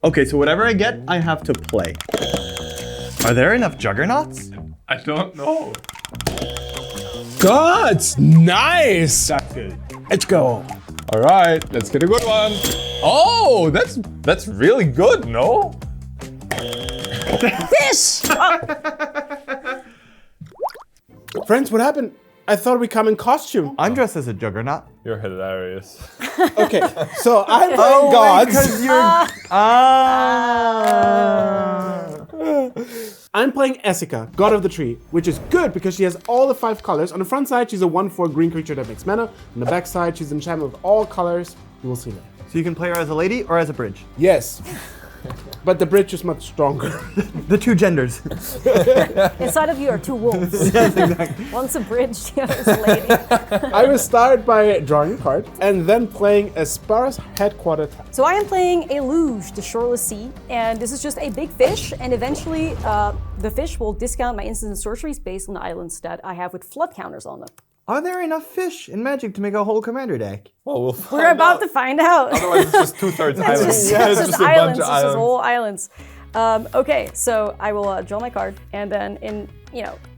Okay, so whatever I get, I have to play. Are there enough Juggernauts? I don't know. Gods! Nice! That's good. Let's go. All right, let's get a good one. Oh, that's really good, no? Fish! Friends, what happened? I thought we come in costume. I'm dressed as a Juggernaut. You're hilarious. Okay, so I'm playing gods. Because you're... I'm playing Essica, God of the Tree, which is good because she has all the 5 colors. On the front side, she's a 1/4 green creature that makes mana. On the back side, she's an enchantment with all colors. You will see that. So you can play her as a lady or as a bridge. Yes. But the bridge is much stronger. The two genders. Inside of you are 2 wolves. Yes, exactly. One's a bridge, the other's a lady. I will start by drawing a card and then playing a sparse headquarter type. So I am playing a luge, the shoreless sea, and this is just a big fish, and eventually the fish will discount my instants and sorceries based on the islands that I have with flood counters on them. Are there enough fish in Magic to make a whole commander deck? Well, we'll find We're about out. to find out. Otherwise, it's just 2/3 It's islands. just, Yeah, it's it's just just a bunch islands. of It's just islands. whole islands. Okay, so I will draw my card, and then in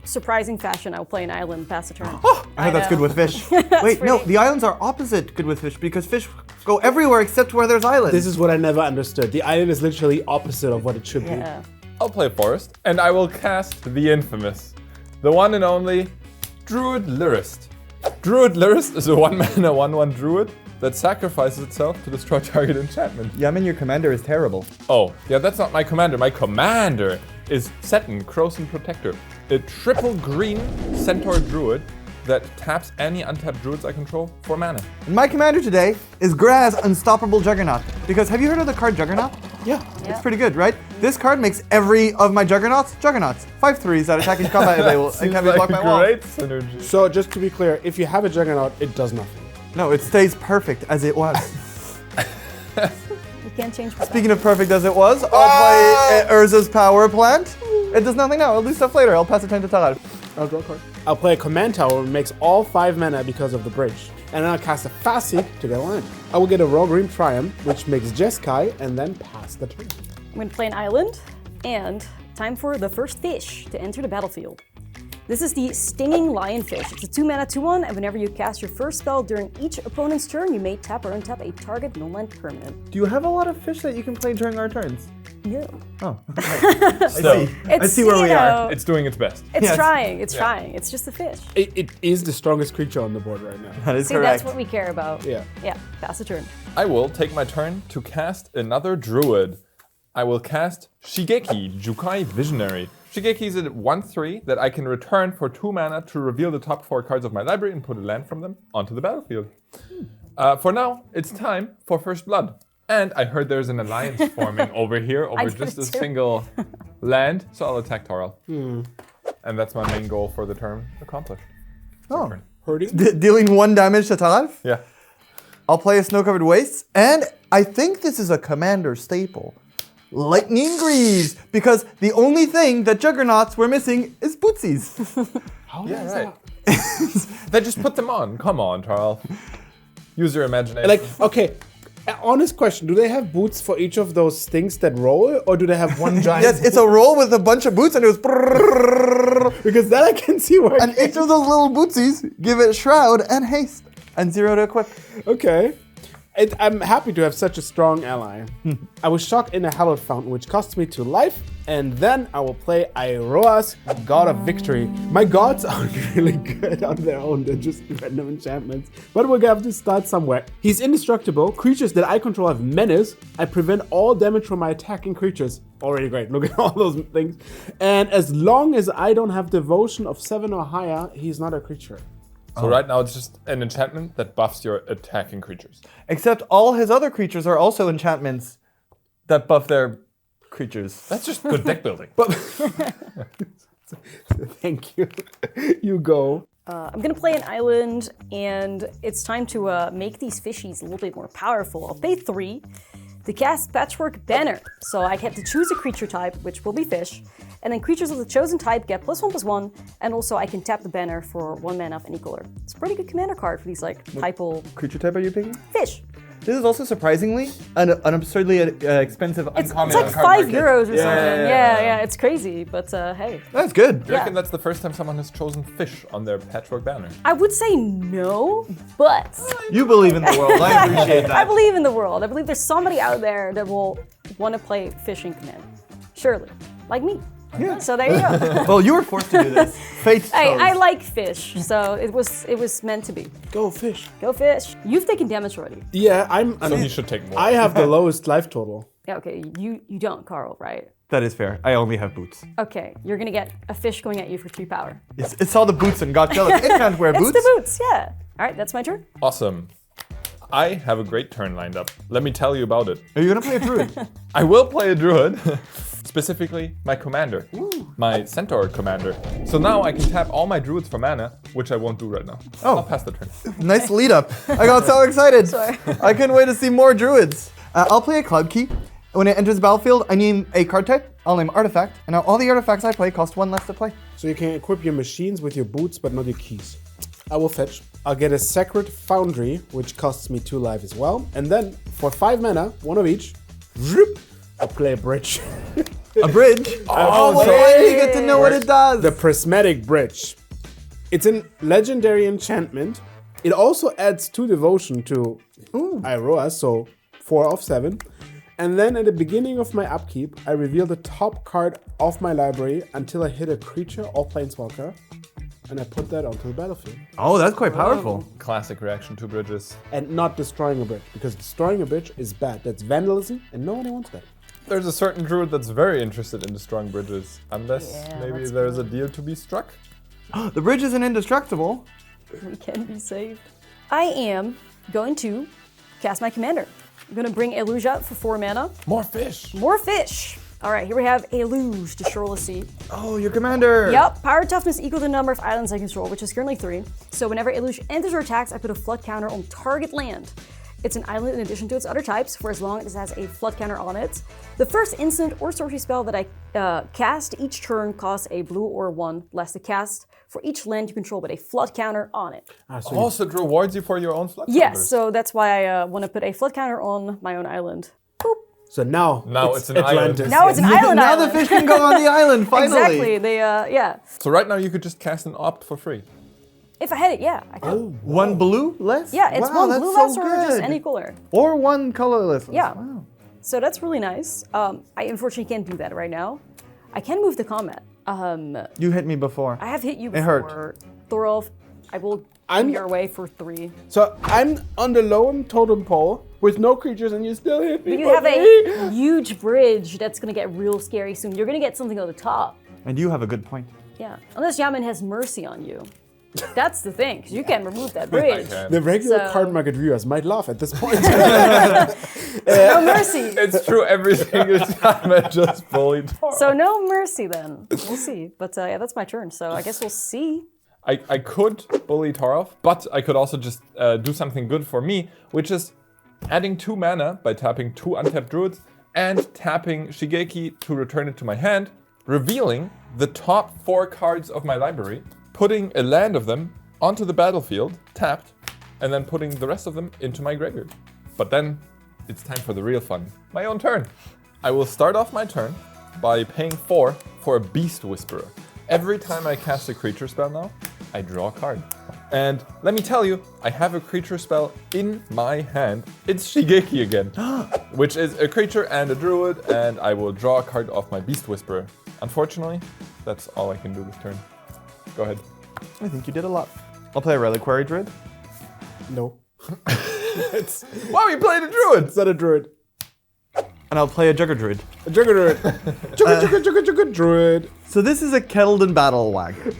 surprising fashion, I'll play an island, pass the turn. Oh, I heard that's know. good with fish. Wait, no, pretty- the islands are opposite good with fish because fish go everywhere except where there's islands. This is what I never understood. The island is literally opposite of what it should be. Yeah. I'll play Forest, and I will cast the infamous, the one and only Druid Lyrist. Druid Lyrist is a 1-mana 1/1 Druid that sacrifices itself to destroy target enchantment. Yamin, your commander is terrible. Oh, yeah, that's not my commander. My commander is Seton, Croson Protector, a triple green centaur druid that taps any untapped druids I control for mana. And my commander today is Graz Unstoppable Juggernaut. Because have you heard of the card Juggernaut? Yeah. It's pretty good, right? This card makes every of my Juggernauts Juggernauts. 5/3s that attack each combat they will Seems can be like blocked a by wall. great synergy. So just to be clear, if you have a Juggernaut, it does nothing. No, it stays perfect as it was. You can't change. Speaking of perfect as it was, I'll play Urza's Power Plant. It does nothing now. I'll do stuff later. I'll pass the turn to Thoralf. I'll draw a card. I'll play a command tower, which makes all 5 mana because of the bridge. And then I'll cast a fast seek to get a land. I will get a raw green Triumph, which makes Jeskai, and then pass the turn. I'm going to play an island, and time for the first fish to enter the battlefield. This is the Stinging Lionfish. It's a 2-mana 2/1, and whenever you cast your first spell during each opponent's turn, you may tap or untap a target non-land permanent. Do you have a lot of fish that you can play during our turns? No. Oh, So, I see where we are. it's doing its best. It's Yes. trying, it's trying. It's just a fish. It is the strongest creature on the board right now. That is See, correct. that's what we care about. Yeah. Yeah, pass the turn. I will take my turn to cast another druid. I will cast Shigeki, Jukai Visionary. Shigeki is a 1/3 that I can return for 2 mana to reveal the top 4 cards of my library and put a land from them onto the battlefield. For now, it's time for First Blood. And I heard there's an alliance forming over here, over did just a too. single land, so I'll attack Thoralf. And that's my main goal for the turn accomplished. Oh. Turn. Hurting? Dealing 1 damage to Thoralf. Yeah. I'll play a Snow-Covered Wastes, and I think this is a commander staple. Lightning Greaves, because the only thing that Juggernauts were missing is bootsies. Yeah, right. Then just put them on. Come on, Thoralf. Use your imagination. Like, okay, honest question. Do they have boots for each of those things that roll, or do they have one giant Yes, it's a roll with a bunch of boots, and it was brrrr, Because then I can see where and each of those little bootsies give it Shroud and Haste, and 0 to equip. Okay. I'm happy to have such a strong ally. I will shock in a Hallowed Fountain, which costs me 2 life, and then I will play Airoa's God of Victory. My gods are really good on their own, they're just random enchantments. But we're gonna have to start somewhere. He's indestructible. Creatures that I control have menace. I prevent all damage from my attacking creatures. Already great, look at all those things. And as long as I don't have Devotion of 7 or higher, he's not a creature. So right now it's just an enchantment that buffs your attacking creatures. Except all his other creatures are also enchantments that buff their creatures. That's just good deck building. Thank you. You go. I'm gonna play an island, and it's time to make these fishies a little bit more powerful. I'll pay 3 to cast Patchwork Banner. So I have to choose a creature type, which will be fish, and then creatures of the chosen type get +1/+1, and also I can tap the banner for 1 mana of any color. It's a pretty good commander card for these like typal Creature type are you picking? fish. This is also surprisingly an absurdly expensive It's uncommon. like on €5 Cardmarket. or something. Yeah. Yeah, it's crazy, but hey. That's good. I reckon that's the first time someone has chosen fish on their patchwork banner. I would say no, but You believe in the world. I appreciate that. I believe in the world. I believe there's somebody out there that will want to play fishing command. Surely, like me. Yeah. So there you go. Well, you were forced to do this. Fate chose. I like fish, so it was meant to be. Go fish. Go fish. You've taken damage already. Yeah, So he should take more. I have the lowest life total. Yeah, okay. You don't, Carl, right? That is fair. I only have boots. Okay, you're gonna get a fish going at you for 3 power. It saw the boots and got jealous. It can't wear It's boots. the boots, yeah. All right, that's my turn. Awesome. I have a great turn lined up. Let me tell you about it. Are you gonna play a druid? I will play a druid, specifically my commander, my centaur commander. So now I can tap all my druids for mana, which I won't do right now. Oh. I'll pass the turn. Nice lead up. I got so excited. Sorry. I couldn't wait to see more druids. I'll play a club key. When it enters the battlefield, I name a card type. I'll name artifact. And now all the artifacts I play cost 1 less to play. So you can equip your machines with your boots, but not your keys. I will fetch. I'll get a Sacred Foundry, which costs me 2 life as well. And then, for 5 mana, 1 of each, zoop, I'll play a bridge. A bridge? Oh, so I didn't get to know what it does. The Prismatic Bridge. It's a legendary enchantment. It also adds 2 devotion to Iroha, so 4 of 7. And then at the beginning of my upkeep, I reveal the top card of my library until I hit a creature or planeswalker, and I put that onto the battlefield. Oh, that's quite powerful. Classic reaction to bridges. And not destroying a bridge, because destroying a bridge is bad. That's vandalism, and nobody wants that. There's a certain druid that's very interested in destroying bridges, unless maybe that's there's a deal to be struck. The bridge isn't indestructible. We can be saved. I am going to cast my commander. I'm gonna bring Eluge out for 4 mana. More fish. More fish. All right, here we have Eluge, the Shoreless Sea. Oh, your commander. Yep, power toughness equal to the number of islands I control, which is currently 3. So whenever Eluge enters or attacks, I put a flood counter on target land. It's an island in addition to its other types, for as long as it has a flood counter on it. The first instant or sorcery spell that I cast each turn costs a blue or 1 less to cast for each land you control with a flood counter on it. Also, it rewards you for your own flood Yes, counters. so that's why I want to put a flood counter on my own island. Boop. So now it's an island. Now it's an island Now island. the fish can go on the island, finally. Exactly, they, yeah. So right now you could just cast an opt for free. If I had it, yeah, I could. 1 blue less? Yeah, it's Wow, 1 that's blue so less or just good. any color. Or 1 colorless. Yeah. Wow. So that's really nice. I unfortunately can't do that right now. I can move the combat. You hit me before. I have hit you It hurt. before. Thoralf, I will I'm- come your way for 3. So I'm on the lone totem pole with no creatures, and you still hit me. But you for have three? a huge bridge that's gonna get real scary soon. You're gonna get something on the top. And you have a good point. Yeah, unless Jamin has mercy on you. That's the thing, because you can remove that bridge. The regular So- Cardmarket viewers might laugh at this point. No mercy. It's true every single time I just bully Thor. So no mercy then. We'll see. But yeah, that's my turn. So I guess we'll see. I could bully Thoralf, but I could also just do something good for me, which is adding 2 mana by tapping 2 untapped druids and tapping Shigeki to return it to my hand, revealing the top 4 cards of my library, putting a land of them onto the battlefield, tapped, and then putting the rest of them into my graveyard. But then it's time for the real fun. My own turn. I will start off my turn by paying 4 for a Beast Whisperer. Every time I cast a creature spell now, I draw a card. And let me tell you, I have a creature spell in my hand. It's Shigeki again, which is a creature and a druid, and I will draw a card off my Beast Whisperer. Unfortunately, that's all I can do this turn. Go ahead. I think you did a lot. I'll play a Reliquary Druid. No. Wow, you played a druid! It's not a druid. And I'll play a Jugger Druid. A Juggernauts. Jugger druid. So this is a Kettledon Battle Wagon.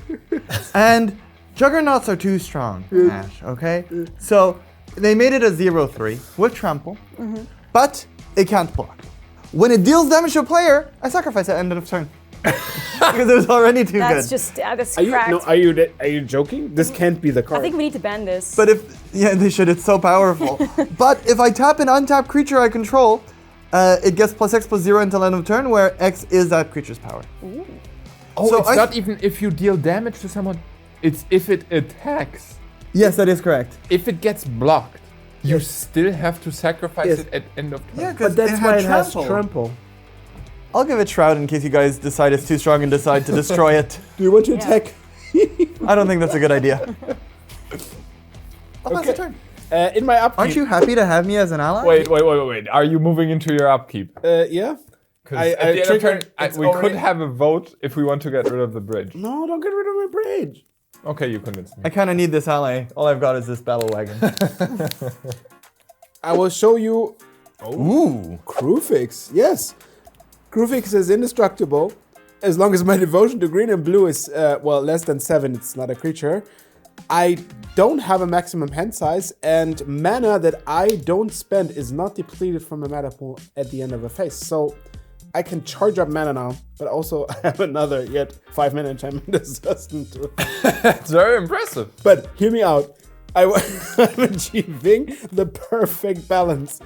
And Juggernauts are too strong, Ash, okay? So they made it a 0/3 with trample, but it can't block. When it deals damage to a player, I sacrifice it at end of turn. Because it was already too That's good. just that's Are you, cracked. no, are you joking? This can't be the card. I think we need to ban this. But they should, it's so powerful. But if I tap an untapped creature I control, it gets +X/+0 until end of turn, where X is that creature's power. Oh, So it's I- not even if you deal damage to someone, it's if it attacks. Yes, that is correct. If it gets blocked, You still have to sacrifice Yes. it at end of turn. Yeah, But because that's why it has trample. I'll give it Shroud in case you guys decide it's too strong and decide to destroy it. Do you want to Yeah. attack? I don't think that's a good idea. I'll pass the turn. In my upkeep. Aren't you happy to have me as an ally? Wait. Are you moving into your upkeep? Yeah. Because I at the end of turn, triggered- it's we already- could have a vote if we want to get rid of the bridge. No, don't get rid of my bridge. Okay, you convinced me. I kind of need this ally. All I've got is this battle wagon. I will show you Ooh. Crewfix. Yes. Crewfix is indestructible. As long as my devotion to green and blue is, less than 7, it's not a creature. I don't have a maximum hand size, and mana that I don't spend is not depleted from a mana pool at the end of a phase. So I can charge up mana now, but also I have another yet 5 mana enchantment. This doesn't do it. It's very impressive. But hear me out. I'm achieving the perfect balance.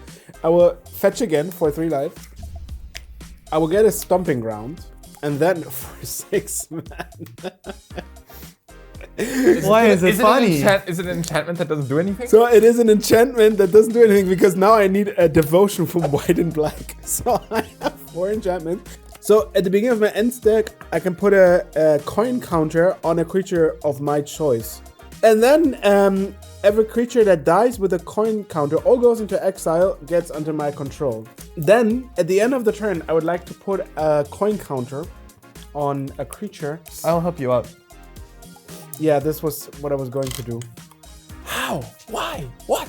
I will fetch again for 3 life. I will get a stomping ground, and then for 6 mana. Why is it funny? Is it an enchantment that doesn't do anything? So it is an enchantment that doesn't do anything because now I need a devotion from white and black. So I have 4 enchantments. So at the beginning of my end stack, I can put a coin counter on a creature of my choice. And then every creature that dies with a coin counter or goes into exile gets under my control. Then at the end of the turn, I would like to put a coin counter on a creature. I'll help you out. Yeah, this was what I was going to do. How? Why? What?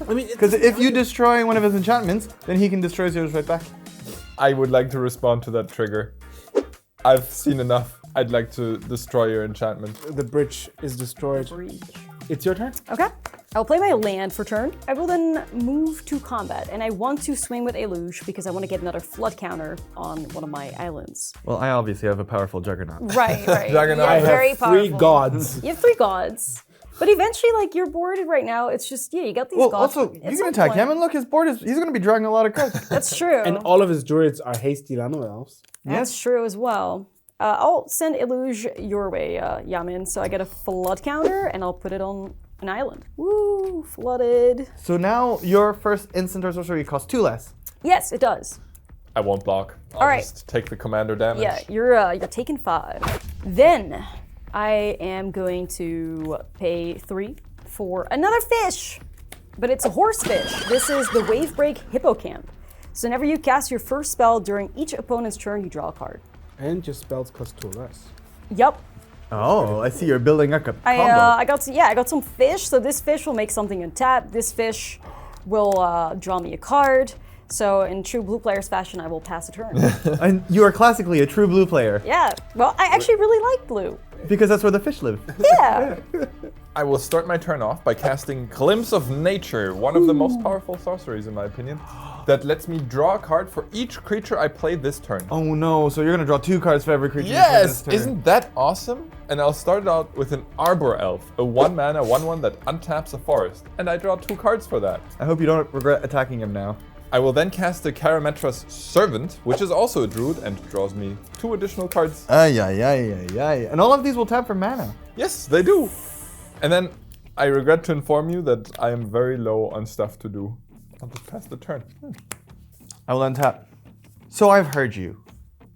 I mean, Because if you destroy one of his enchantments, then he can destroy yours right back. I would like to respond to that trigger. I've seen enough. I'd like to destroy your enchantment. the bridge is destroyed. Breach. It's your turn. Okay. I'll play my land for turn. I will then move to combat, and I want to swing with a luge because I want to get another flood counter on one of my islands. Well, I obviously have a powerful Juggernaut. Right. Juggernaut. Yeah, I have very 3 powerful. gods. You have 3 gods. But eventually, like, you're bored right now. It's just, you got these Well, gods. also, At you can some attack point- him, and look, his board is—he's going to be drawing a lot of cards. That's true. And all of his druids are hasty Lano elves. That's true as well. I'll send Illuge your way, Yamin. So I get a flood counter, and I'll put it on an island. Woo, flooded. So now your first instant or sorcery costs 2 less. Yes, it does. I won't block. I'll All right. just take the commander damage. Yeah, you're taking 5. Then I am going to pay 3 for another fish, but it's a horse fish. This is the Wavebreak Hippocamp. So whenever you cast your first spell during each opponent's turn, you draw a card. And your spells cost 2 less. Yep. Oh, I see you're building up a combo. I got some fish. So this fish will make something untap. This fish will draw me a card. So in true blue player's fashion, I will pass a turn. And you are classically a true blue player, Yeah. Well, I actually really like blue. because that's where the fish live. Yeah. I will start my turn off by casting Glimpse of Nature, one of the most powerful sorceries in my opinion, that lets me draw a card for each creature I play this turn. Oh no, so you're going to draw 2 cards for every creature you play this Yes! turn. Isn't that awesome? And I'll start it out with an Arbor Elf, a 1-mana 1/1 that untaps a forest. And I draw 2 cards for that. I hope you don't regret attacking him now. I will then cast the Karametra's Servant, which is also a druid and draws me 2 additional cards. Ay. And all of these will tap for mana. Yes, they do. And then I regret to inform you that I am very low on stuff to do. I'll just pass the turn. I will untap. So I've heard you.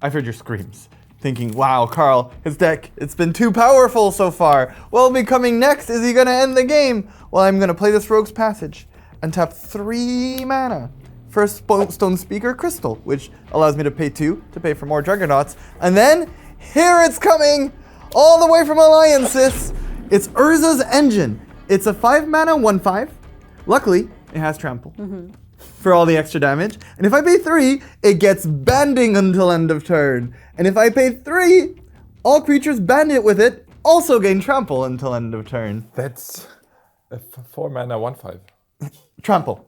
I've heard your screams. Thinking, wow, Carl, his deck, it's been too powerful so far. What'll be coming next? Is he going to end the game? Well, I'm going to play this Rogue's Passage and tap 3 mana. First Stone Speaker Crystal, which allows me to pay 2 to pay for more Juggernauts. And then, here it's coming! All the way from Alliances! It's Urza's Engine. It's a 5 mana 1/5. Luckily, it has Trample for all the extra damage. And if I pay 3, it gets Banding until end of turn. And if I pay 3, all creatures bandit with it also gain Trample until end of turn. That's a 4-mana 1/5. Trample.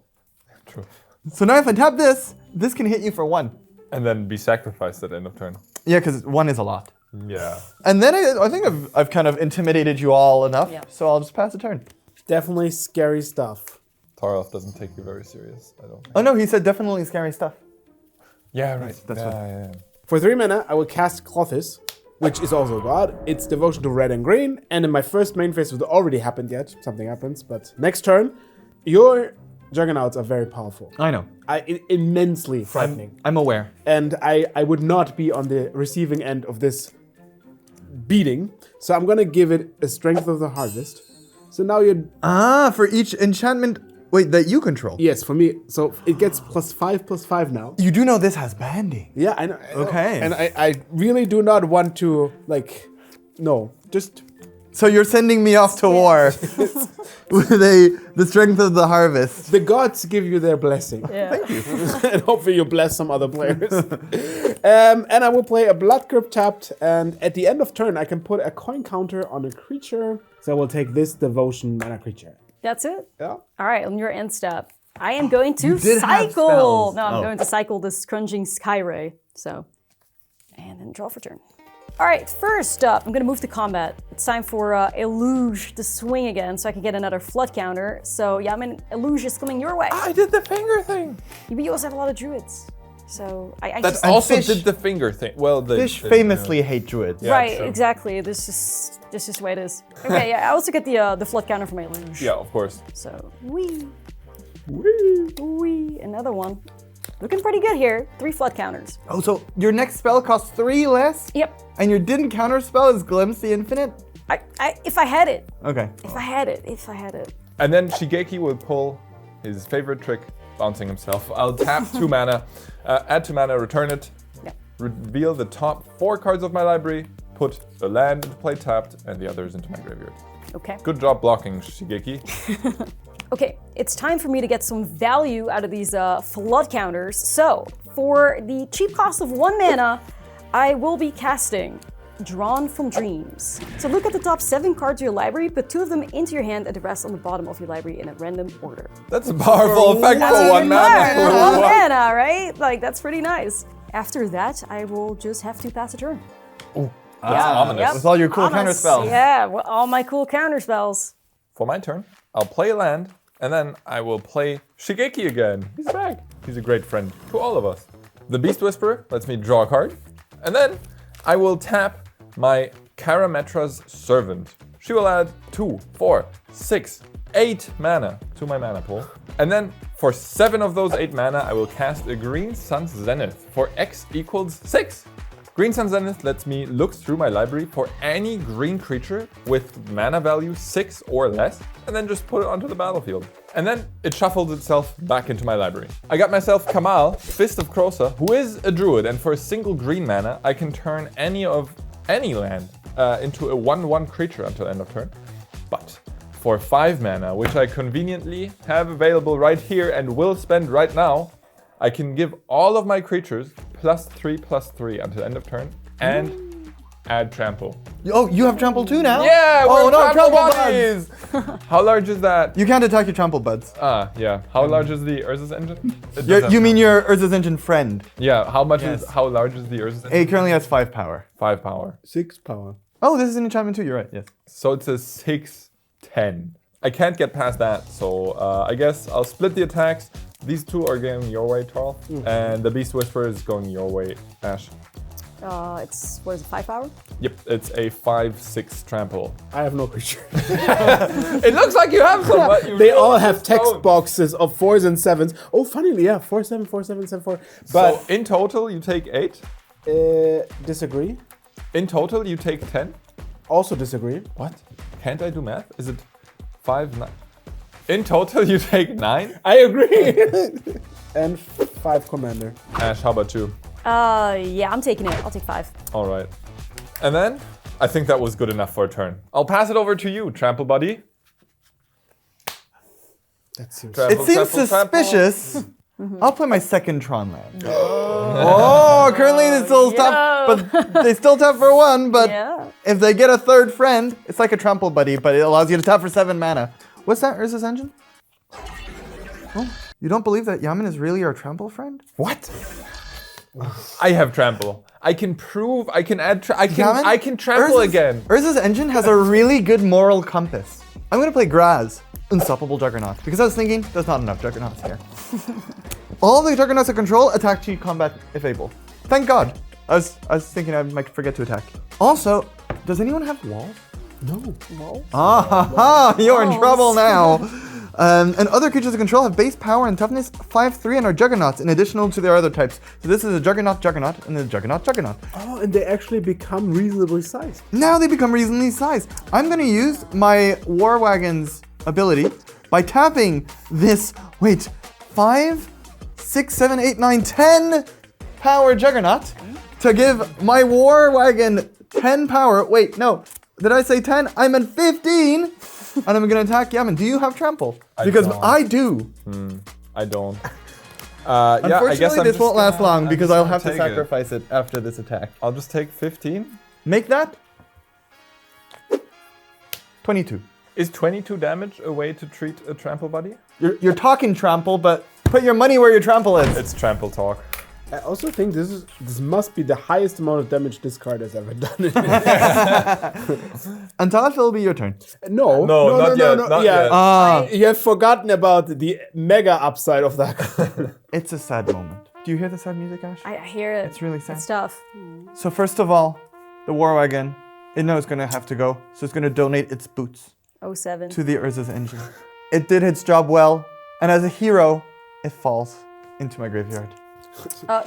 True. So now if I tap this can hit you for 1. And then be sacrificed at end of turn. Yeah, because 1 is a lot. Yeah. And then I think I've kind of intimidated you all enough, Yeah. so I'll just pass a turn. Definitely scary stuff. Thoralf doesn't take you very serious, I don't think. Oh no, he said definitely scary stuff. Yeah, right. That's yeah, what- yeah. For 3 mana, I will cast Clothis, which is also a god. It's devotion to red and green, and in my first main phase, which already happened yet, something happens, but next turn, your Juggernauts are very powerful. I know. Immensely frightening. I'm aware. And I would not be on the receiving end of this beating. So I'm gonna give it a Strength of the Harvest. So now you're... For each enchantment, that you control. Yes, for me. So it gets +5/+5 now. You do know this has banding. Yeah, I know. Okay. And I really do not want to, no, just... So you're sending me off to war with the strength of the harvest. The gods give you their blessing. Yeah. Thank you. And hopefully you bless some other players. And I will play a Blood Grip tapped, and at the end of turn, I can put a coin counter on a creature. So I will take this Devotion mana creature. That's it? Yeah. All right, on your end step, I am going to did have cycle. spells. No, I'm Oh. going to cycle this Crunching Sky Ray. So, and then draw for turn. All right, first up, I'm going to move to combat. It's time for Eluge to swing again so I can get another flood counter. So, Jamin, Eluge is coming your way. I did the finger thing. But you also have a lot of druids. So, I That just... And also fish- did the finger thing. Well, the Fish famously hate druids. Yeah, right, sure. exactly. This is the way it is. Okay, yeah, I also get the flood counter for my Eluge. Yeah, of course. So, wee, another one. Looking pretty good here. 3 flood counters. Oh, so your next spell costs 3 less? Yep. And your didn't counter spell is Glimpse the Infinite? If I had it. Okay. If I had it. And then Shigeki will pull his favorite trick, bouncing himself. I'll tap 2 mana, add 2 mana, return it, Yeah. reveal the top 4 cards of my library, put a land into play tapped, and the others into my graveyard. Okay. Good job blocking, Shigeki. Okay, it's time for me to get some value out of these flood counters. So, for the cheap cost of 1 mana, I will be casting Drawn from Dreams. So look at the top 7 cards of your library, put 2 of them into your hand and the rest on the bottom of your library in a random order. That's a powerful effect for 1 For mana. 1 mana, right? That's pretty nice. After that, I will just have to pass a turn. That's ominous. Yep. With all your cool Ominous. counter spells. Yeah, well, all my cool counter spells. For my turn, I'll play a land, and then I will play Shigeki again. He's back. He's a great friend to all of us. The Beast Whisperer lets me draw a card, and then I will tap my Karametra's Servant. She will add 2, 4, 6, 8 mana to my mana pool. And then for 7 of those 8 mana, I will cast a Green Sun's Zenith for X equals 6. Green Sun's Zenith lets me look through my library for any green creature with mana value 6 or less, and then just put it onto the battlefield. And then it shuffles itself back into my library. I got myself Kamal, Fist of Krosa, who is a druid, and for a single green mana, I can turn any land into a 1/1 creature until end of turn. But for 5 mana, which I conveniently have available right here and will spend right now, I can give all of my creatures +3/+3 until end of turn and add trample. Oh, you have trample too now? Yeah, Oh we're no, trample trample buddies! buds! How large is that? You can't attack your trample buds. Yeah. How large is the Urza's engine? It does have You mean trample. your Urza's Engine friend? Yeah. How much Yes. is? How large is the Urza's engine? It currently has 5 power. 5 power. 6 power. Oh, this is an enchantment too, you're right, yes. So it's a 6/10. I can't get past that, so I guess I'll split the attacks. These 2 are going your way, Thoralf, and the Beast Whisperer is going your way, Ash. It's, what is it, 5 power? Yep, it's a 5/6 trample. I have no creature. It looks like you have some, but you They really all have text don't. boxes of 4s and 7s. Oh, funnily, yeah, 4, 7, 4, 7, 7, 4. But So in total, you take 8. disagree. In total, you take 10. Also disagree. What? Can't I do math? Is it 5, 9? In total, you take 9? I agree. And 5 commander. Ash, how about you? Yeah, I'm taking it. I'll take 5. All right. And then, I think that was good enough for a turn. I'll pass it over to you, Trample Buddy. That seems. Trample, It seems trample, trample. suspicious. I'll play my second Tron land. Oh, currently they still tap, but they still tap for 1, but Yeah. if they get a 3rd friend, it's like a trample buddy, but it allows you to tap for 7 mana. What's that, Urza's Engine? Oh, you don't believe that Jamin is really our trample friend? What? I have trample. I can prove. I can add. Jamin? I can trample again. Urza's Engine has a really good moral compass. I'm gonna play Graz, Unstoppable Juggernaut, because I was thinking there's not enough Juggernauts here. All the Juggernauts I control attack to combat if able. Thank God. I was thinking I might forget to attack. Also, does anyone have walls? No. Ah ha ha! You're in trouble now. And other creatures of control have base power and toughness 5/3 and are juggernauts in addition to their other types. So this is a juggernaut, and a juggernaut. Oh, and they actually become reasonably sized. Now they become reasonably sized. I'm going to use my War Wagon's ability by tapping this, 5, 6, 7, 8, 9, 10 power juggernaut to give my War Wagon 10 power. Wait, no. Did I say 10? I meant 15. And I'm going to attack Yamin. Do you have trample? Because don't. I do. I don't. Unfortunately, I guess this won't last long I'm because just I'll gonna have to take it. sacrifice it after this attack. I'll just take 15. Make that 22. Is 22 damage a way to treat a trample buddy? You're talking trample, but put your money where your trample is. It's trample talk. I also think this must be the highest amount of damage this card has ever done. And Thoralf, it'll be your turn. No, not yet. You have forgotten about the mega upside of that card. It's a sad moment. Do you hear the sad music, Ash? I hear it. It's really sad. It's tough. So first of all, the War Wagon, it knows it's going to have to go. So it's going to donate its boots 07. to the Urza's engine. It did its job well. And as a hero, it falls into my graveyard.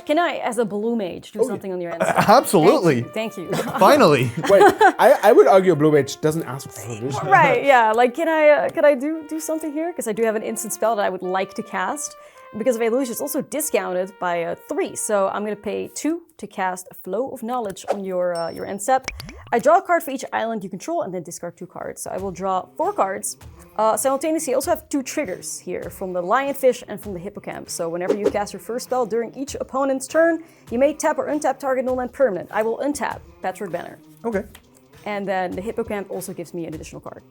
Can I, as a blue mage, do something on your end? Absolutely. Thank you. Finally. Wait, I would argue a blue mage doesn't ask for permission. Right, yeah. Like, can I do something here? Because I do have an instant spell that I would like to cast. Because if I lose, it's also discounted by 3. So I'm going to pay 2 to cast a Flow of Knowledge on your end step. I draw a card for each island you control and then discard 2 cards. So I will draw 4 cards. Simultaneously, I also have 2 triggers here from the lionfish and from the hippocamp. So whenever you cast your first spell during each opponent's turn, you may tap or untap target non-land permanent. I will untap Patchwork Banner. Okay. And then the hippocamp also gives me an additional card.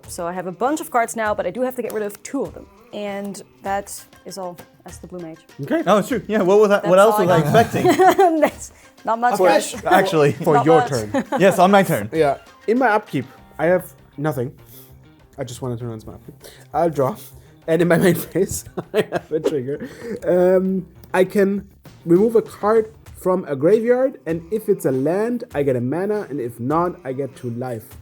So I have a bunch of cards now, but I do have to get rid of 2 of them. And that is all as the blue mage. Okay. Oh, it's true. Yeah, what was that? What That's else all was I I got. expecting? That's not much. guys. Actually, For Not your much. turn. yes, on my turn. Yeah. In my upkeep, I have nothing. I just want to turn on my upkeep. I'll draw. And in my main phase, I have a trigger. I can remove a card from a graveyard, and if it's a land, I get a mana, and if not, I get 2 life.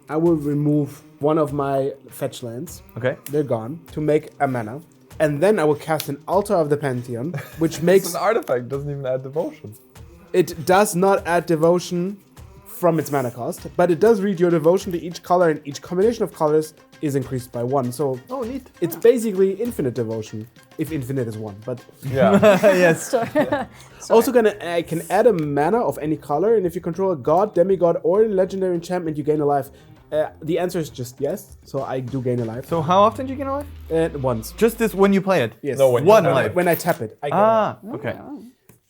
I will remove one of my fetch lands. Okay. They're gone to make a mana. And then I will cast an Altar of the Pantheon, which makes... It's an artifact, doesn't even add devotion. It does not add devotion from its mana cost, but it does read your devotion to each color, and each combination of colors is increased by 1. So Oh, neat. it's basically infinite devotion, if infinite is 1. But Yeah. yes. also I can add a mana of any color, and if you control a god, demigod, or legendary enchantment, you gain a life. The answer is just yes, so I do gain a life. So how often do you get a life? Once. Just this when you play it? Yes. No, when you One tap life. it. When I tap it, I get a life. Okay.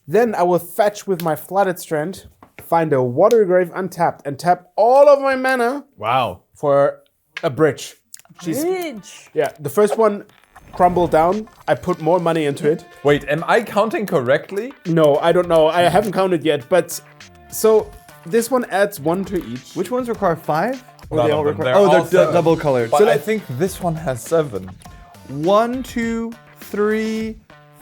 Then I will fetch with my Flooded Strand, find a Watery Grave untapped, and tap all of my mana Wow. for a bridge. Bridge. Yeah, the first one crumbled down. I put more money into it. Wait, am I counting correctly? No, I don't know. I haven't counted yet. But so this one adds 1 to each. Which ones require 5? Or None they of all them. require? They're Oh, all they're 7. double colored. But So I think this one has 7. 1, 2, 3,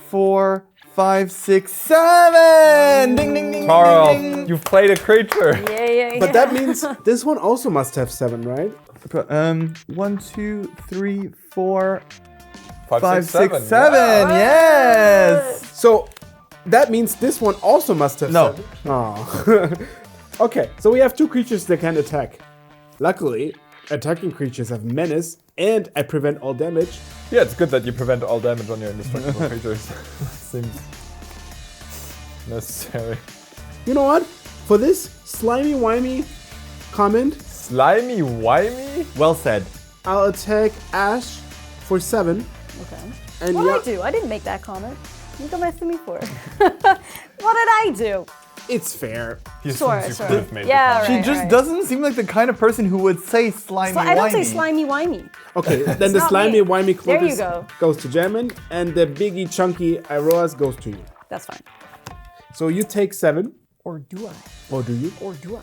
4, 5, 6, 7! Ding, ding, ding, Carl, ding, ding. you've played a creature. Yeah. But that means this one also must have 7, right? 1, 2, 3, 4, 5, 5, 6, 7. Yeah. Yes! So that means this one also must have No. 7. Oh. Okay, so we have 2 creatures that can attack. Luckily, attacking creatures have menace, and I prevent all damage. Yeah, it's good that you prevent all damage on your indestructible creatures. Seems necessary. You know what? For this slimy-wimey comment, Slimy Wimey? Well said. I'll attack Ash for 7. Okay. And What did I do? I didn't make that comment. You come after me for it. What did I do? It's fair. He Sure, assumes you sure. could have made the Yeah, comment. She just doesn't seem like the kind of person who would say slimy I don't say whiny. slimy wimey. Okay, then the not slimy me. wimey There you cloak go. goes to Jamin, and the biggie chunky Iroas goes to you. That's fine. So you take 7. Or do I? Or do you? Or do I?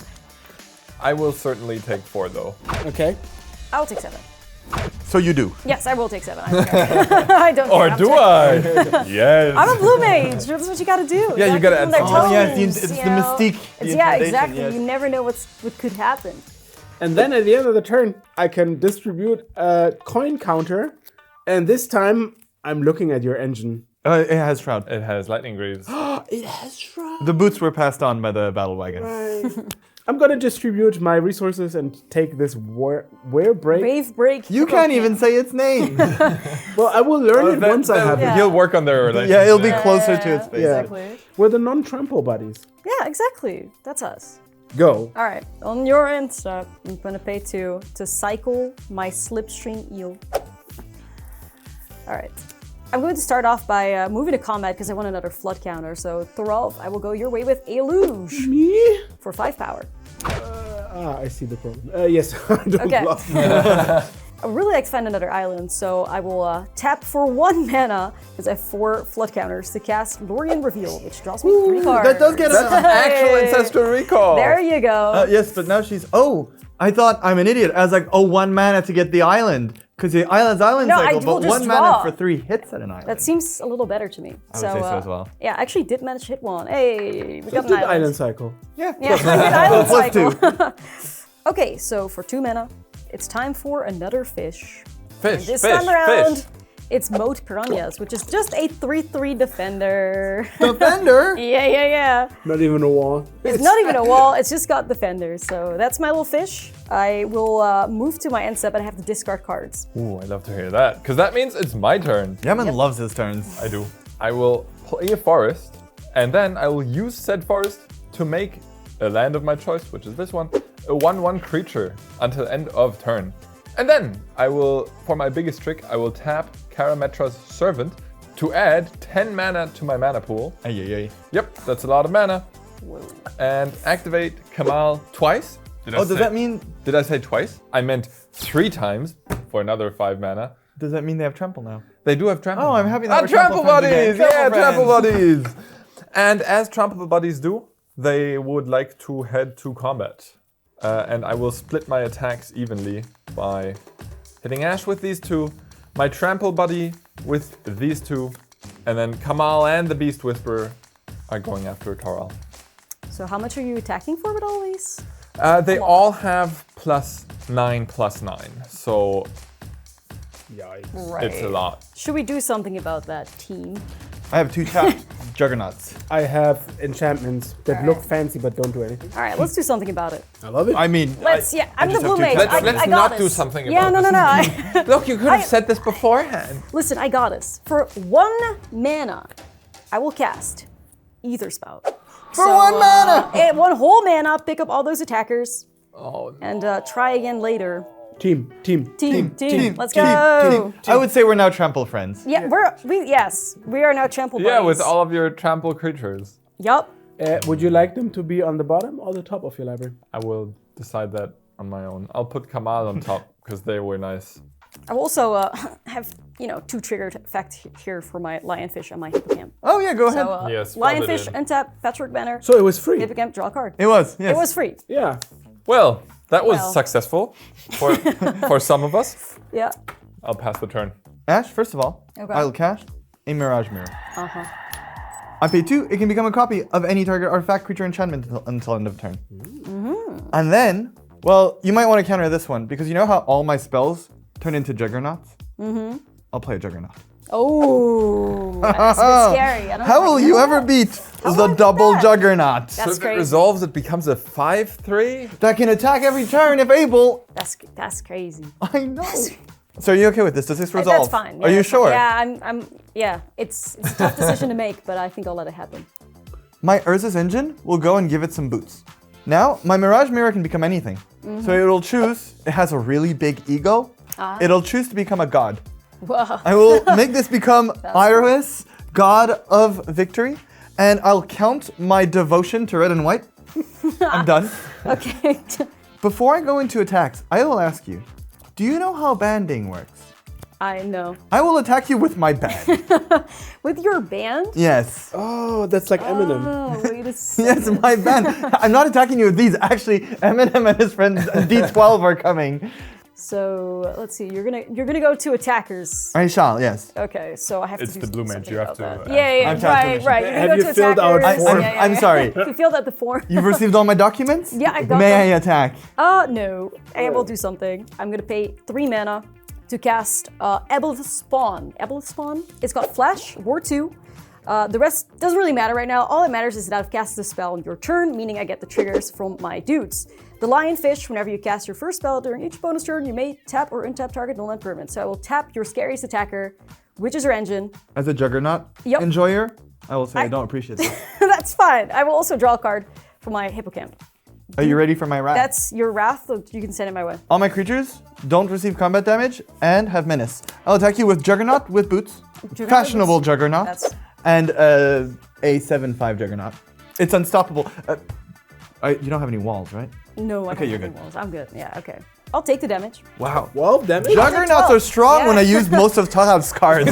I will certainly take 4 though. Okay. I'll take 7. So you do. Yes, I will take 7. I don't care. I don't Or care. I'm do taking- I? Yes. I'm a blue mage. That's what you gotta do. Yeah, you gotta add keep them on their something. Oh, yeah, toes, it's the you know? mystique, the Yeah, intimidation, exactly. yes. You never know what could happen. And then at the end of the turn, I can distribute a coin counter. And this time, I'm looking at your engine. It has Shroud. It has lightning greaves. It has Shroud. The boots were passed on by the battle wagon. Right. I'm gonna distribute my resources and take this where break. Wave break. You can't even say its name. Well, I will learn it once I have it. He'll work on their relationship. Yeah, it'll be closer to its face. Yeah. Exactly. We're the non-trample buddies. Yeah, exactly. That's us. Go. All right, on your end, I'm gonna pay 2 to cycle my slipstream eel. All right. I'm going to start off by moving to combat because I want another flood counter. So, Thoralf, I will go your way with a luge Me? for 5 power. I see the problem. Yes, I don't Okay. bluff. I would really like to find another island, so I will tap for 1 mana because I have 4 flood counters to cast Lorien Reveal, which draws me 3 cards. That does get That's us. actual ancestral recall. There you go. Yes, but now she's. Oh, I thought I'm an idiot. I was like, 1 mana to get the island. Because the island's island No, cycle, I will but just 1 draw. mana for 3 hits at an island. That seems a little better to me. I would say so as well. Yeah, I actually did manage to hit 1. Hey, we got Just an do the island. island cycle. Yeah. Yeah, I did island Plus cycle. Okay, so for 2 mana, it's time for another fish. Fish, This fish, time around, fish. it's Moat Piranhas, which is just a 3/3 defender. Defender? Yeah. Not even a wall. It's not even a wall, it's just got defenders. So that's my little fish. I will move to my end step and I have to discard cards. Ooh, I love to hear that. Because that means it's my turn. Yaman loves his turns. I do. I will play a forest, and then I will use said forest to make a land of my choice, which is this one, a 1/1 creature until end of turn. And then I will, for my biggest trick, I will tap Karametra's Servant to add 10 mana to my mana pool. Ay. Yep, that's a lot of mana. And activate Kamal twice. Does that mean Did I say twice? I meant 3 times for another 5 mana. does that mean they have trample now? They do have trample. Oh, I'm happy that we're Trample trample friends buddies! again. Yeah, Trample trample buddies! And as trample buddies do, they would like to head to combat. And I will split my attacks evenly by hitting Ash with these 2, my trample buddy with these 2, and then Kamal and the Beast Whisperer are going after Thoralf. So how much are you attacking for with all these? They all have +9/+9, so Yikes. Right. it's a lot. Should we do something about that, team? I have 2 tapped Juggernauts. I have enchantments that look fancy but don't do anything. All right, let's do something about it. I love it. I mean, Let's, I'm the just have blue two mage. taps. Let's I got not do this. something Yeah, about no. Look, you could I- have said this beforehand. Listen, I got this. For 1 mana, I will cast Ether Spout. for 1 mana! 1 whole mana, pick up all those attackers, Oh, and try again later. Team. Team. Let's go. I would say we're now trample friends. Yeah, we are now trample buddies. yeah, with all of your trample creatures. Yup. Would you like them to be on the bottom or the top of your library? I will decide that on my own. I'll put Kamal on top because they were nice. I will also have 2 triggered effects here for my lionfish and my hippocamp. Oh yeah, go ahead. So Yes, rub it lionfish, in. untap, patchwork banner, So it was free. hippocamp, draw a card. It was, yes. It was free. Yeah. Well, that was Well. successful for for some of us. Yeah. I'll pass the turn. Ash, first of all, Okay. I'll cast a Mirage Mirror. Uh-huh. I pay 2, it can become a copy of any target artifact, creature, enchantment until end of turn. And then, well, you might want to counter this one, because you know how all my spells turn into Juggernauts? I'll play a Juggernaut. Oh, that's a bit scary. I don't How know. will you ever beat will I the beat double that? Juggernaut? So That's if crazy. it resolves, it becomes a 5/3. That can attack every turn if able. That's crazy. I know. So are you okay with this? Does this resolve? That's fine. Are you that's fine. sure? Yeah, yeah, it's a tough decision to make, but I think I'll let it happen. My Urza's engine will go and give it some boots. Now, my Mirage Mirror can become anything. So it'll choose, it has a really big ego. It'll choose to become a god. Whoa. I will make this become Iris, god of victory, and I'll count my devotion to red and white. I'm done. Okay. Before I go into attacks, I will ask you, do you know how banding works? I know. I will attack you with my band. With your band? Yes. Oh, that's like Eminem. Oh, wait a second. Yes, my band. I'm not attacking you with these. Actually, Eminem and his friends D12 are coming. So let's see. You're gonna go to attackers. I shall, yes. Okay, so I have It's to do the blue mage, something you have about to that. ask Yeah, I'm tasked right, with right. You're Have gonna you go to filled out attackers. form? I'm sorry. You filled out the form. You've received all my documents? Yeah, I got May them. I attack? No. I will do something. I'm gonna pay 3 mana to cast Ebelith Spawn. Ebelith Spawn. It's got Flash, War 2. The rest doesn't really matter right now. All that matters is that I've cast the spell on your turn, meaning I get the triggers from my dudes. The lionfish, whenever you cast your first spell during each bonus turn, you may tap or untap target null and permanent. So I will tap your scariest attacker, which is your engine. As a Juggernaut Yep. enjoyer, I will say I don't appreciate that. That's fine. I will also draw a card for my hippocamp. Are you ready for my wrath? That's your wrath. So you can send it my way. All my creatures don't receive combat damage and have menace. I'll attack you with Juggernaut with boots. Juggernaut Fashionable boots? Juggernaut. That's- And a 7/5 Juggernaut. It's unstoppable. You don't have any walls, right? No, I Okay, don't you're have any good. walls. I'm good. Yeah, okay. I'll take the damage. Wow. 12 damage? Juggernauts are strong when I use most of Thoralf's cards.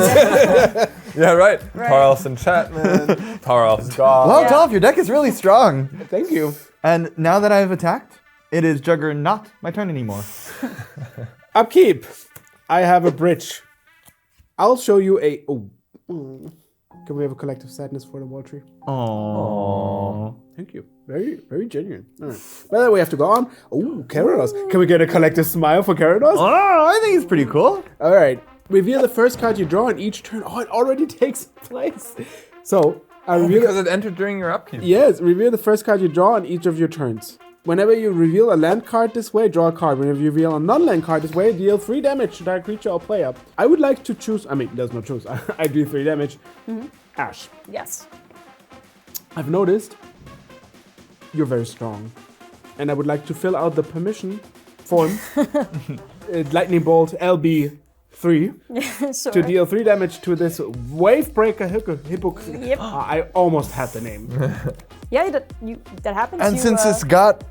Yeah, right. Right. Thoralf's enchantment. Thoralf's god. Wow, Yeah. Thoralf, your deck is really strong. Thank you. And now that I've attacked, it is Juggernaut my turn anymore. Upkeep. I have a bridge. I'll show you a. Oh. Can we have a collective sadness for the wall tree? Aww. Thank you. Very, very genuine. All right. By the way, we have to go on. Oh, Keranos. Can we get a collective smile for Keranos? Oh, I think it's pretty cool. All right. Reveal the first card you draw on each turn. Oh, it already takes place. So, I reveal. Because it entered during your upkeep. Yes, reveal the first card you draw on each of your turns. Whenever you reveal a land card this way, draw a card. Whenever you reveal a non-land card this way, deal 3 damage to that creature or player. I would like to choose. I mean, there's no choose. I do 3 damage. Ash. Yes. I've noticed you're very strong, and I would like to fill out the permission form. Lightning bolt LB3 Sure. to deal 3 damage to this wave breaker hippo. Yep. I almost had the name. Yeah, that happens. And You, since it's got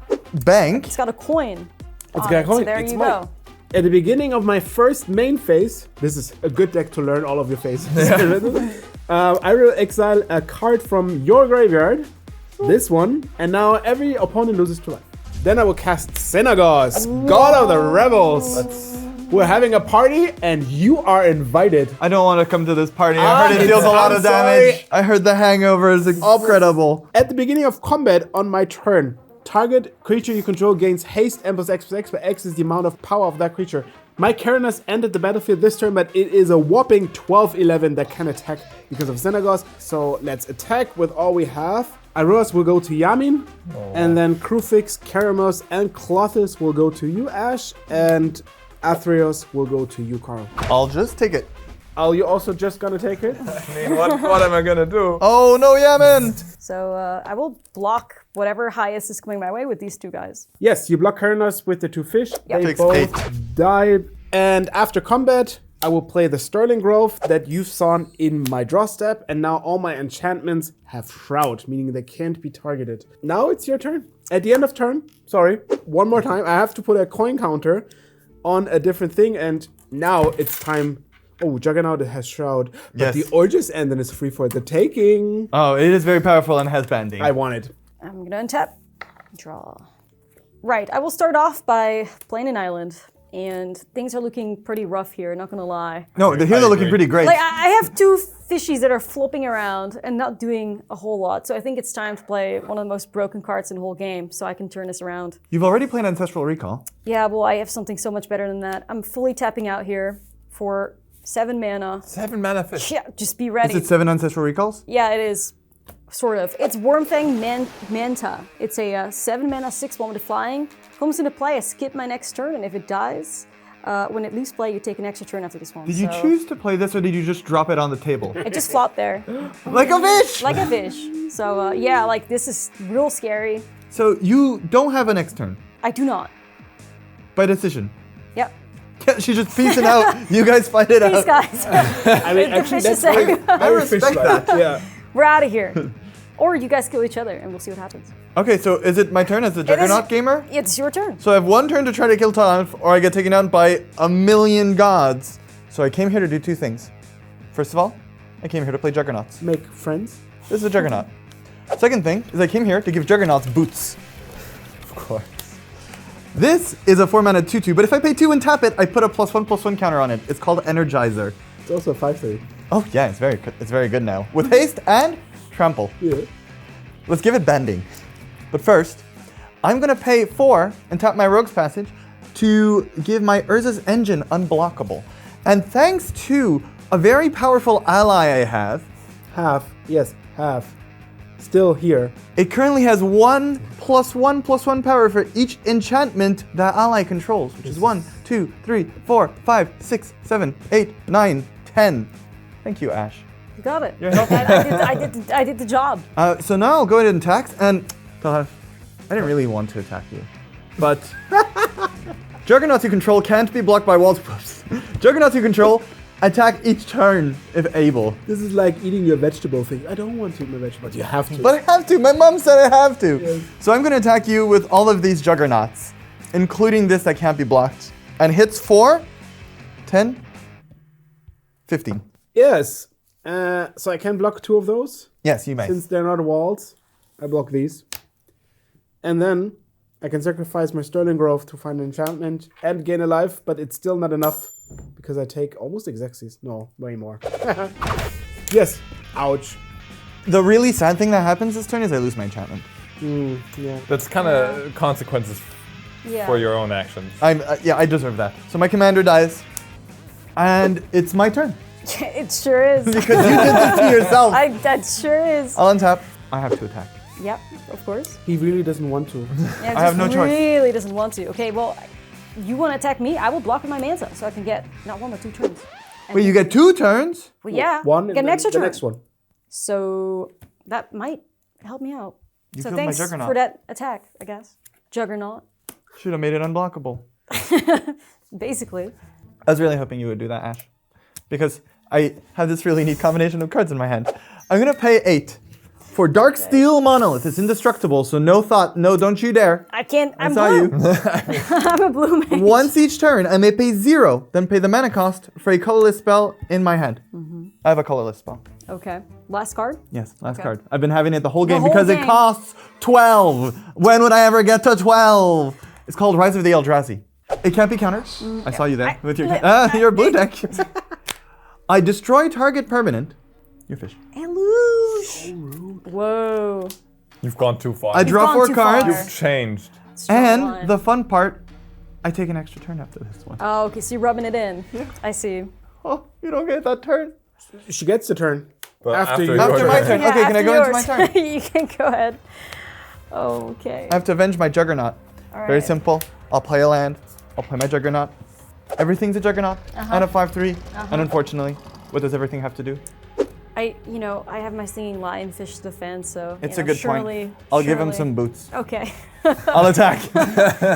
bank, it's got a coin. It's on got a it, coin. So there It's you mine. go. At the beginning of my first main phase, this is a good deck to learn all of your phases. I will exile a card from your graveyard, this one, and now every opponent loses 2 life. Then I will cast Xenagos, God of the Rebels. We're having a party, and you are invited. I don't want to come to this party. I heard it deals a lot I'm of damage. sorry. I heard the hangover is incredible. At the beginning of combat on my turn, target creature you control gains haste and plus X, where X is the amount of power of that creature. My Keranos entered the battlefield this turn, but it is a whopping 12/11 that can attack because of Xenagos. So let's attack with all we have. Iroas will go to Yamin, and then Krufix, Karamos, and Clothis will go to you, Ash, and Athreos will go to you, Carl. I'll just take it. Are you also just gonna take it? I mean, what am I gonna do? Oh no, Yamin! So I will block whatever highest is coming my way with these 2 guys. Yes, you block Keranos with the 2 fish. They Takes both 8. died. And after combat, I will play the Sterling Grove that you saw in my draw step. And now all my enchantments have Shroud, meaning they can't be targeted. Now it's your turn. At the end of turn, sorry, one more time, I have to put a coin counter on a different thing. And now it's time. Oh, Juggernaut has Shroud. But Yes. the Orges and then it's free for the taking. Oh, it is very powerful and has banding. I want it. I'm gonna untap, draw. Right, I will start off by playing an island, and things are looking pretty rough here, not gonna lie. No, the heroes are looking agree. pretty great. Like, I have 2 fishies that are flopping around and not doing a whole lot, so I think it's time to play one of the most broken cards in the whole game, so I can turn this around. You've already played Ancestral Recall. Yeah, well, I have something so much better than that. I'm fully tapping out here for 7 mana. 7 mana fish. Yeah, just be ready. Is it 7 Ancestral Recalls? Yeah, it is. Sort of. It's Wormfang Manta. It's a 7 mana 6/1 with flying. Comes into play, I skip my next turn, and if it dies, when it leaves play, you take an extra turn after this one. Did you So choose to play this or did you just drop it on the table? It just flopped there. Like a fish! Like a fish. So yeah, like this is real scary. So you don't have a next turn, I do not. by decision. Yep. She's just piecing out. You guys fight it Peace, out. guys. I mean, The actually, fish is that's very, saying- I very respect fish-like. that. Yeah. We're out of here. Or you guys kill each other, and we'll see what happens. Okay, so is it my turn as the is- Juggernaut gamer? It's your turn. So I have 1 turn to try to kill Thoralf, or I get taken out by a million gods. So I came here to do 2 things. First of all, I came here to play Juggernauts. Make friends. This is a Juggernaut. Second thing is I came here to give Juggernauts boots. Of course. This is a 4-mana 2/2, but if I pay 2 and tap it, I put a +1/+1 counter on it. It's called Energizer. It's also a 5/3. Oh yeah, it's very good now. With haste and trample. Yeah. Let's give it bending. But first, I'm gonna pay 4 and tap my Rogue's Passage to give my Urza's Engine unblockable. And thanks to a very powerful ally I have, Half. Yes, half. Still here. it currently has 1+1/+1 power for each enchantment that ally controls, which is 1, 2, 3, 4, 5, 6, 7, 8, 9, 10. Thank you, Ash. You got it. You're helping. I did the job. So now I'll go ahead and attack, and Thoralf, I didn't really want to attack you, but Juggernauts you control can't be blocked by walls. Juggernauts you control attack each turn if able. This is like eating your vegetable thing. I don't want to eat my vegetables. You have to. But I have to. My mom said I have to. Yes. So I'm going to attack you with all of these Juggernauts, including this that can't be blocked, and hits 4, 10, 15. Yes. So I can block 2 of those. Yes, you may. Since they're not walls, I block these. And then I can sacrifice my Sterling Grove to find an enchantment and gain a life, but it's still not enough because I take almost Exexies. No, way more. Yes. Ouch. The really sad thing that happens this turn is I lose my enchantment. Yeah. That's kind of consequences Yeah. for your own actions. Yeah, I deserve that. So my commander dies, and it's my turn It sure is. because you did this to yourself. That sure is. I'll untap. I have to attack. Yep, of course. He really doesn't want to. Yeah, I have no choice. Really doesn't want to. Okay, well, you want to attack me? I will block with my Manta, so I can get not 1 but 2 turns. And Wait, you get 2 turns? well, yeah, One and get an then extra the turn. next one. So that might help me out. You so killed my thanks Juggernaut. for that attack, I guess. Juggernaut, Should have made it unblockable. basically. I was really hoping you would do that, Ash, because I have this really neat combination of cards in my hand. I'm gonna pay 8 for Dark Steel Monolith. It's indestructible, so no thought, no, don't you dare. I can't. I I'm saw blue. you. I'm a blue mage. Once each turn, I may pay 0, then pay the mana cost for a colorless spell in my hand. I have a colorless spell. Okay. Last card. Yes, last Okay. card. I've been having it the whole game whole because it game. costs 12. When would I ever get to 12? It's called Rise of the Eldrazi. It can't be countered. I saw you there with your your blue deck. I destroy target permanent. Your fish. And lose. Whoa. You've gone too far. I draw gone 4 too cards, far. You've changed. Strong and line. the fun part, I take an extra turn after this one. Oh, okay. So you're rubbing it in. I see. Oh, you don't get that turn. She gets the turn. But After you- your After my turn. turn. Yeah, Okay, can I after go into my yours. turn? You can go ahead. Okay. I have to avenge my Juggernaut. All Very right. simple. I'll play a land. I'll play my Juggernaut. Everything's a Juggernaut and a 5/3. And unfortunately, what does everything have to do? I have my singing lionfish to defend, so It's you a know, good surely, point. I'll give him surely- some boots. Okay. I'll attack.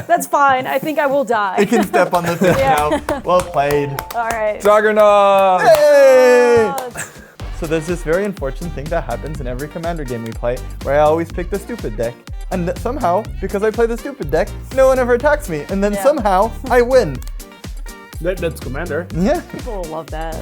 That's fine. I think I will die. It can step on the fish Yeah. now. Well played. All right. Juggernaut! Hey! So there's this very unfortunate thing that happens in every commander game we play, where I always pick the stupid deck. And somehow, because I play the stupid deck, no one ever attacks me. And then Yeah. somehow, I win. That's Commander. Yeah. People will love that.